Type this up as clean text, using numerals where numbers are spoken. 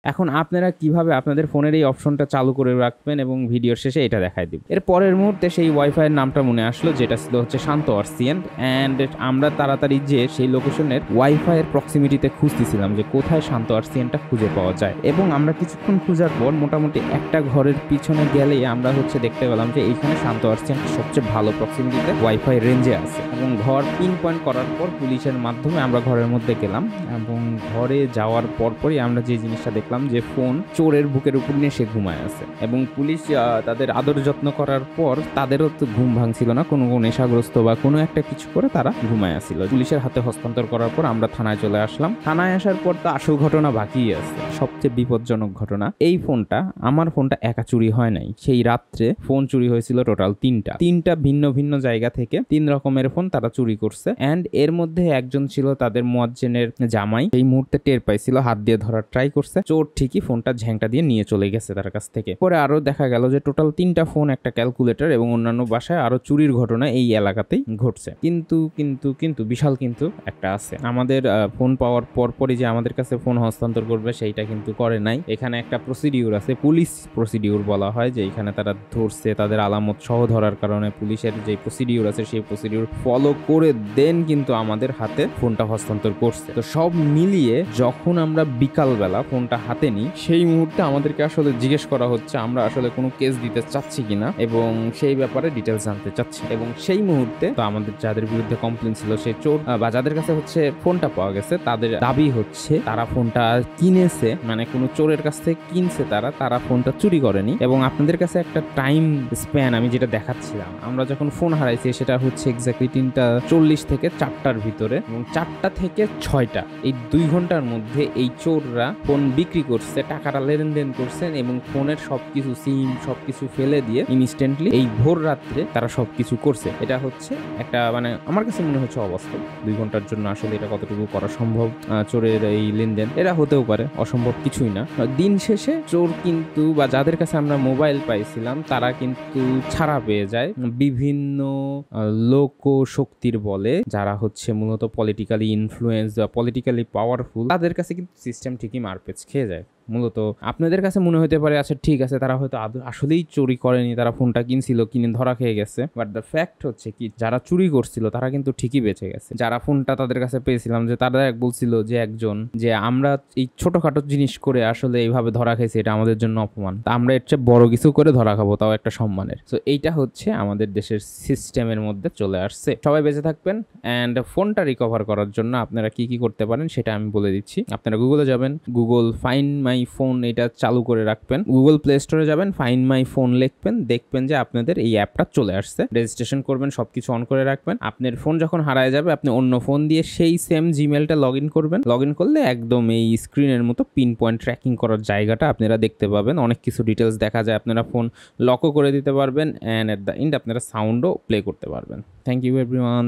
এখন আপনারা কিভাবে আপনাদের ফোনের এই অপশনটা চালু করে রাখবেন এবং ভিডিওর শেষে এটা দেখায় দিব। এর পরের মুহূর্তে সেই ওয়াইফাই এর নামটা মনে আসলো, যেটা ছিল হচ্ছে শান্ত আরসিএন। অ্যান্ড আমরা তাড়াতাড়ি যে সেই লোকেশনের ওয়াইফাই এর প্রক্সিমিটিতে খুঁজতেছিলাম যে কোথায় শান্ত আরসিএনটা খুঁজে পাওয়া যায়। এবং আমরা কিছুক্ষণ খোঁজার পর মোটামুটি একটা ঘরের পিছনে গেলেই আমরা হচ্ছে দেখতে পেলাম যে এইখানে শান্ত আরসিএন সবচেয়ে ভালো প্রক্সিমিটিতে ওয়াইফাই রেঞ্জে আছে। এবং ঘর পিন পয়েন্ট করার পর পুলিশের মাধ্যমে আমরা ঘরের মধ্যে গেলাম এবং ঘরে যাওয়ার পরপরই আমরা যে জিনিসটা দেখলাম যে ফোন চোরের বুকের উপর নিয়ে সে ঘুমায় আছে। এবং পুলিশ তাদের আদর যত্ন করার পর তাদেরও তো ঘুম ভাঙছিল না, কোনো নেশাগ্রস্ত বা কোনো একটা কিছু করে তারা ঘুমায় আসছিল। পুলিশের হাতে হস্তান্তর করার পর আমরা থানায় চলে আসলাম। থানায় আসার পর তো আসল ঘটনা বাকি আছে, সবচেয়ে বিপজ্জনক ঘটনা। এই ফোনটা, আমার ফোনটা একা চুরি হয় নাই। সেই রাত্রে ফোন চুরি হয়েছিল টোটাল তিনটা ভিন্ন ভিন্ন জায়গা থেকে 3 রকমের ফোন তারা চুরি করছে। এন্ড এর মধ্যে একজন ছিল তাদের মুয়াজ্জিনের জামাই। এই মুহূর্তে টের পাইছিল, হাত দিয়ে ধরার ট্রাই করছে। চোর ঠিকই ফোনটা ঝ্যাংটা দিয়ে নিয়ে চলে গেছে তার কাছ থেকে। পরে আরো দেখা গেল যে টোটাল 3টা ফোন, একটা ক্যালকুলেটর এবং অন্যান্য বাসায় আরো চুরির ঘটনা এই এলাকাতেই ঘটছে। কিন্তু বিশাল কিন্তু একটা আছে। আমাদের ফোন পাওয়ার পরপরই যে আমাদের কাছে ফোন হস্তান্তর করবে সেইটা কিন্তু করে নাই। এখানে একটা প্রসিডিউর আছে, পুলিশ প্রসিডিউর বলা হয়, যে এখানে তারা ধরছে, তাদের আলামত সহ ধরার কারণে পুলিশের যে প্রসিডিউর আছে সেই প্রসিডিউর ফলো করে দেন কিন্তু আমাদের হাতে ফোনটা হস্তান্তর করছে। তো সব মিলিয়ে যখন আমরা বিকালবেলা ফোনটা হাতে নিই, সেই মুহূর্তে আমাদেরকে আসলে জিজ্ঞেস করা হচ্ছে আমরা আসলে কোনো কেস দিতে চাচ্ছি কিনা এবং সেই ব্যাপারে ডিটেলস জানতে চাচ্ছি। এবং সেই মুহূর্তে তো আমাদের যাদের বিরুদ্ধে কমপ্লেন ছিল, সেই চোর বা যাদের কাছে হচ্ছে ফোনটা পাওয়া গেছে, তাদের দাবি হচ্ছে তারা ফোনটা কিনেছে, মানে কোনো চোরের কাছ থেকে কিনছে, তারা ফোনটা চুরি করেনি। এবং আপনাদের কাছে একটা টাইম স্প্যান আমি যেটা দেখাচ্ছিলাম, আমরা যখন ফোন হারাইছি সেটা হচ্ছে এক্স্যাক্টলি 3:40 থেকে 4টার ভিতরে, এবং 4টা থেকে 6টা এই 2 ঘন্টার মধ্যে এই চোররা ফোন বিক্রি করছে, টাকাটা লেনদেন করছেন এবং ফোনের সবকিছু সিম সবকিছু ফেলে দিয়ে ইনস্ট্যান্টলি এই ভোর রাত্রে তারা সবকিছু করছে। এটা হচ্ছে একটা, মানে আমার কাছে মনে হচ্ছে অবাস্তব। 2 ঘন্টার জন্য আসলে এটা কতটুকু করা সম্ভব? চোরের এই লেনদেন এটা হতেও পারে, অসম্ভব কিছুই না। দিন শেষে চোর কিন্তু, বা যাদের কাছে আমরা মোবাইল পাইছিলাম, তারা কিন্তু ছাড়া পেয়ে যায় বিভিন্ন লোক শক্তির বলে, যারা হচ্ছে মূলত পলিটিক্যালি ইনফ্লুয়েন্স বা পলিটিক্যালি পাওয়ারফুল। তাদের কাছে কিন্তু সিস্টেম ঠিকই মারপ্যাচ খেয়ে যায়। মূলত আপনাদের কাছে মনে হতে পারে আচ্ছা ঠিক আছে, তারা হয়তো আসলেই চুরি করেনি, তারা ফোনটা কিনছিল, কিনে ধরা খেয়ে গেছে। বাট দ্য ফ্যাক্ট হচ্ছে কি, যারা চুরি করছিল তারা কিন্তু ঠিকই বেঁচে গেছে। যারা ফোনটা তাদের কাছে পেয়েছিলাম, যে তারা বলছিল যে একজন, যে আমরা এই ছোটখাটো জিনিস করে আসলে এইভাবে ধরা খাইছি, এটা আমাদের জন্য অপমান, তা আমরা এর চেয়ে বড় কিছু করে ধরা খাবো, তাও একটা সম্মানের। তো এইটা হচ্ছে আমাদের দেশের সিস্টেমের মধ্যে চলে আসছে। সবাই বেঁচে থাকবেন। অ্যান্ড ফোনটা রিকভার করার জন্য আপনারা কি কি করতে পারেন সেটা আমি বলে দিচ্ছি। আপনারা গুগলে যাবেন, গুগল ফাইন্ড মাই ফোন এটা চালু করে রাখবেন। গুগল প্লে স্টোরে যাবেন, ফাইন্ড মাই ফোন লিখবেন, দেখবেন যে আপনাদের এই অ্যাপটা চলে আসছে। রেজিস্ট্রেশন করবেন, সবকিছু অন করে রাখবেন। আপনার ফোন যখন হারায় যাবে, আপনি অন্য ফোন দিয়ে সেই সেম জিমেলটা লগ ইন করবেন। লগ ইন করলে একদম এই স্ক্রিনের মতো পিন পয়েন্ট ট্র্যাকিং করার জায়গাটা আপনারা দেখতে পাবেন। অনেক কিছু ডিটেলস দেখা যায়, আপনারা ফোন লকও করে দিতে পারবেন। অ্যান্ড এট দ্য এন্ড আপনারা সাউন্ডও প্লে করতে পারবেন। Thank you everyone.